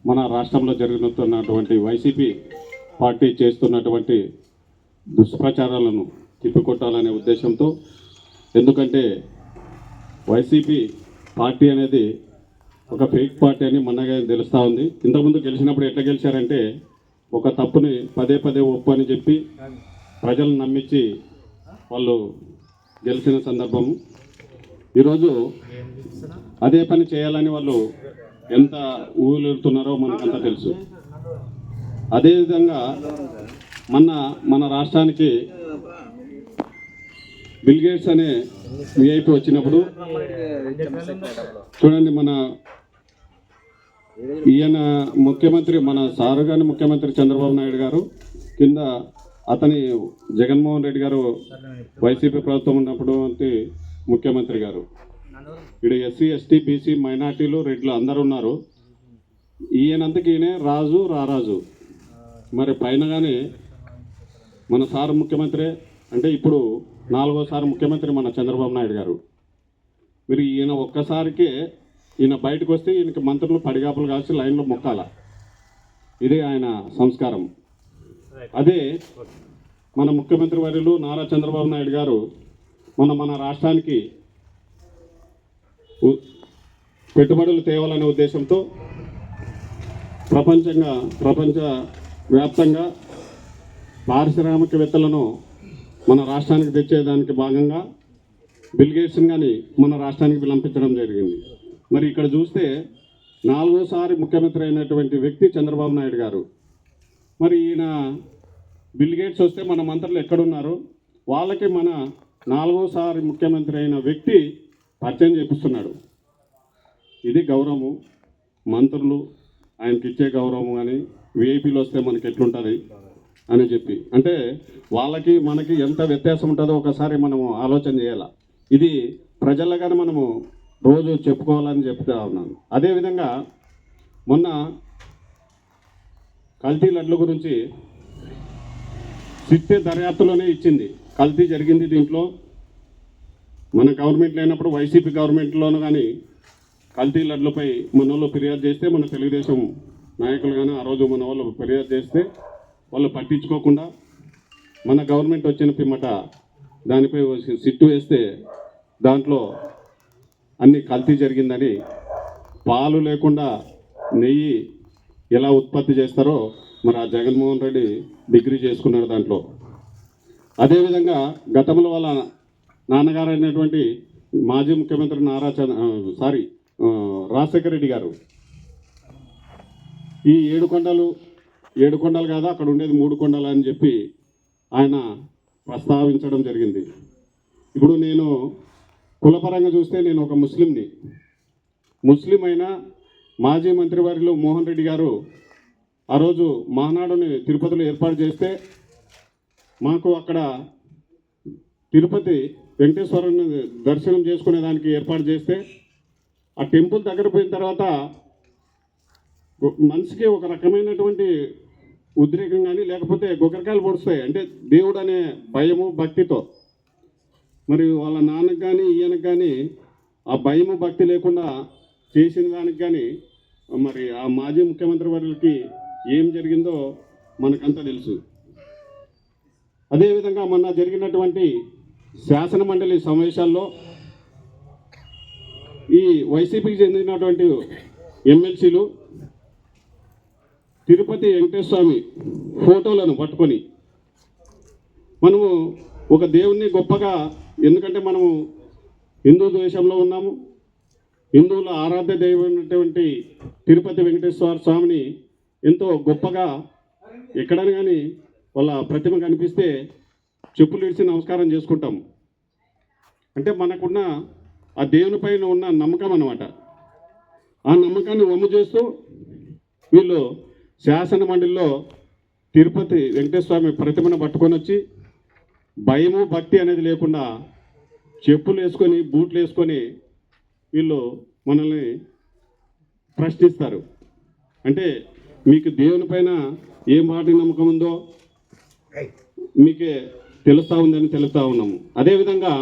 మన రాష్ట్రంలో జరుగుతున్నటువంటి వైసీపీ పార్టీ చేస్తున్నటువంటి దుష్ప్రచారాలను తిప్పికొట్టాలనే ఉద్దేశంతో, ఎందుకంటే వైసీపీ పార్టీ అనేది ఒక ఫేక్ పార్టీ అని మొన్నగా తెలుస్తూ ఉంది. ఇంతకుముందు గెలిచినప్పుడు ఎట్లా గెలిచారంటే ఒక తప్పుని పదే పదే ఒప్పు అని చెప్పి ప్రజలను నమ్మించి వాళ్ళు గెలిచిన సందర్భం. ఈరోజు అదే పని చేయాలని వాళ్ళు ఎంత ఊళ్ళెడుతున్నారో మనకంతా తెలుసు. అదేవిధంగా మన రాష్ట్రానికి బిల్ గేట్స్ అనే విఐపి వచ్చినప్పుడు చూడండి, ఈయన ముఖ్యమంత్రి, మన సారు గారి ముఖ్యమంత్రి చంద్రబాబు నాయుడు గారు కింద అతని జగన్మోహన్ రెడ్డి గారు వైసీపీ ప్రభుత్వం ఉన్నప్పుడు ముఖ్యమంత్రి గారు, ఇక్కడ ఎస్సీ ఎస్టీ బీసీ మైనార్టీలు రెడ్లు అందరూ ఉన్నారు. ఈయనంతకి ఈయనే రాజు రారాజు. మరి పైన కానీ మన సారు ముఖ్యమంత్రి అంటే ఇప్పుడు 4వ ముఖ్యమంత్రి మన చంద్రబాబు నాయుడు గారు. మీరు ఈయన ఒక్కసారికే ఈయన బయటకు వస్తే ఈయనకి మంత్రులు పడిగాపులు కాల్చి లైన్లో మొక్కాల. ఇదే ఆయన సంస్కారం. అదే మన ముఖ్యమంత్రి వర్యులు నారా చంద్రబాబు నాయుడు గారు మన రాష్ట్రానికి పెట్టుబడులు తేవాలనే ఉద్దేశంతో ప్రపంచ వ్యాప్తంగా పారిశ్రామికవేత్తలను మన రాష్ట్రానికి తెచ్చేదానికి భాగంగా బిల్ గేట్స్ని కానీ మన రాష్ట్రానికి విలంపించడం జరిగింది. మరి ఇక్కడ చూస్తే 4వ ముఖ్యమంత్రి అయినటువంటి వ్యక్తి చంద్రబాబు నాయుడు గారు. మరి ఈయన బిల్ గేట్స్ వస్తే మన మంత్రులు ఎక్కడున్నారు? వాళ్ళకి మన 4వ ముఖ్యమంత్రి అయిన వ్యక్తి పరిచయం చేపిస్తున్నాడు. ఇది గౌరవము. మంత్రులు ఆయనకి ఇచ్చే గౌరవం కానీ విఐపీలు వస్తే మనకి ఎట్లుంటుంది అని చెప్పి, అంటే వాళ్ళకి మనకి ఎంత వ్యత్యాసం ఉంటుందో ఒకసారి మనము ఆలోచన చేయాలి. ఇది ప్రజలుగానే మనము రోజు చెప్పుకోవాలని చెప్తా ఉన్నాను. అదేవిధంగా మొన్న కల్తీ లడ్ల గురించి సిట్టే దర్యాప్తులోనే ఇచ్చింది. కల్తీ జరిగింది దీంట్లో. మన గవర్నమెంట్ లేనప్పుడు వైసీపీ గవర్నమెంట్లోనూ కానీ కల్తీ లడ్లపై మన వాళ్ళు ఫిర్యాదు చేస్తే, మన తెలుగుదేశం నాయకులు కానీ ఆ రోజు మన వాళ్ళు ఫిర్యాదు చేస్తే వాళ్ళు పట్టించుకోకుండా మన గవర్నమెంట్ వచ్చిన పిమ్మట దానిపై సిట్టు వేస్తే దాంట్లో అన్ని కల్తీ జరిగిందని, పాలు లేకుండా నెయ్యి ఎలా ఉత్పత్తి చేస్తారో మరి ఆ జగన్మోహన్ రెడ్డి డిగ్రీ చేసుకున్నాడు దాంట్లో. అదేవిధంగా గతంలో వాళ్ళ నాన్నగారు అయినటువంటి మాజీ ముఖ్యమంత్రి రాజశేఖర రెడ్డి గారు ఈ 7 కొండలు కాదా, అక్కడ ఉండేది 3 కొండలు అని చెప్పి ఆయన ప్రస్తావించడం జరిగింది. ఇప్పుడు నేను కులపరంగా చూస్తే నేను ఒక ముస్లిం అయినా మాజీ మంత్రివర్యులు మోహన్ రెడ్డి గారు ఆ రోజు మహానాడుని తిరుపతిలో ఏర్పాటు చేస్తే, మాకు అక్కడ తిరుపతి వెంకటేశ్వరుని దర్శనం చేసుకునేదానికి ఏర్పాటు చేస్తే, ఆ టెంపుల్ దగ్గర పోయిన తర్వాత మనసుకి ఒక రకమైనటువంటి ఉద్రేకం కానీ లేకపోతే గొగ్గరకాయలు పొడుస్తాయి. అంటే దేవుడు అనే భయము భక్తితో, మరి వాళ్ళ నాన్నకు కానీ ఈయనకు కానీ ఆ భయము భక్తి లేకుండా చేసిన దానికి కానీ మరి ఆ మాజీ ముఖ్యమంత్రి వారికి ఏం జరిగిందో మనకంతా తెలుసు. అదేవిధంగా మొన్న జరిగినటువంటి శాసన మండలి సమావేశాల్లో ఈ వైసీపీకి చెందినటువంటి ఎమ్మెల్సీలు తిరుపతి వెంకటేశ్వర స్వామి ఫోటోలను పట్టుకొని మనము ఒక దేవుణ్ణి గొప్పగా, ఎందుకంటే మనము హిందూ దేశంలో ఉన్నాము, హిందువుల ఆరాధ్య దైవమైనటువంటి తిరుపతి వెంకటేశ్వర స్వామిని ఎంతో గొప్పగా ఎక్కడని కానీ వాళ్ళ ప్రతిమ కనిపిస్తే చెప్పులు ఇడిచి నమస్కారం చేసుకుంటాం. అంటే మనకున్న ఆ దేవుని పైన ఉన్న నమ్మకం అన్నమాట. ఆ నమ్మకాన్ని వమ్ము చేస్తూ వీళ్ళు శాసన మండలిలో తిరుపతి వెంకటేశ్వర స్వామి ప్రతిమను పట్టుకొని వచ్చి భయము భక్తి అనేది లేకుండా చెప్పులు వేసుకొని బూట్లు వేసుకొని వీళ్ళు మనల్ని ప్రశ్నిస్తారు. అంటే మీకు దేవుని పైన ఏం మాటి నమ్మకం ఉందో మీకే తెలుస్తూ ఉందని తెలుస్తూ ఉన్నాము. అదేవిధంగా